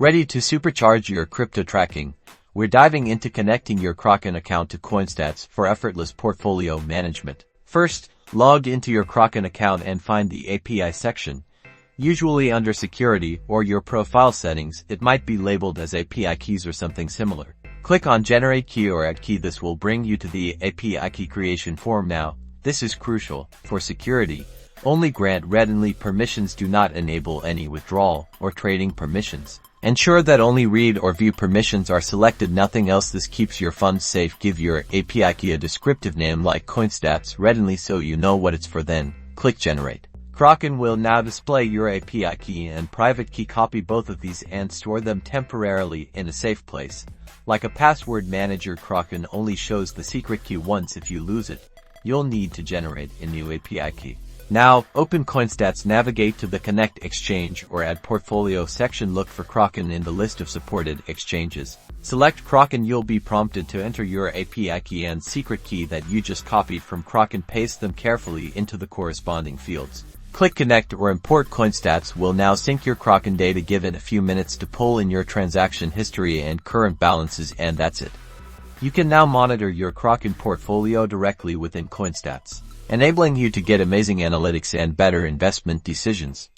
Ready to supercharge your crypto tracking? We're diving into connecting your Kraken account to Coinstats for effortless portfolio management. First, log into your Kraken account and find the API section. Usually under Security or your profile settings, it might be labeled as API keys or something similar. Click on Generate Key or Add Key. This will bring you to the API key creation form now. This is crucial. For security, only grant read-only permissions. Do not enable any withdrawal or trading permissions. Ensure that only read or view permissions are selected, nothing else. This keeps your funds safe. Give your API key a descriptive name like Coinstats read-only so you know what it's for, then click Generate. Kraken will now display your API key and private key. Copy both of these and store them temporarily in a safe place. Like a password manager, Kraken only shows the secret key once. If you lose it, you'll need to generate a new API key. Now, open Coinstats, navigate to the Connect Exchange or Add Portfolio section. Look for Kraken in the list of supported exchanges. Select Kraken. You'll be prompted to enter your API key and secret key that you just copied from Kraken. Paste them carefully into the corresponding fields. Click Connect or Import. Coinstats will now sync your Kraken data. Give it a few minutes to pull in your transaction history and current balances, and that's it. You can now monitor your Kraken portfolio directly within Coinstats, enabling you to get amazing analytics and better investment decisions.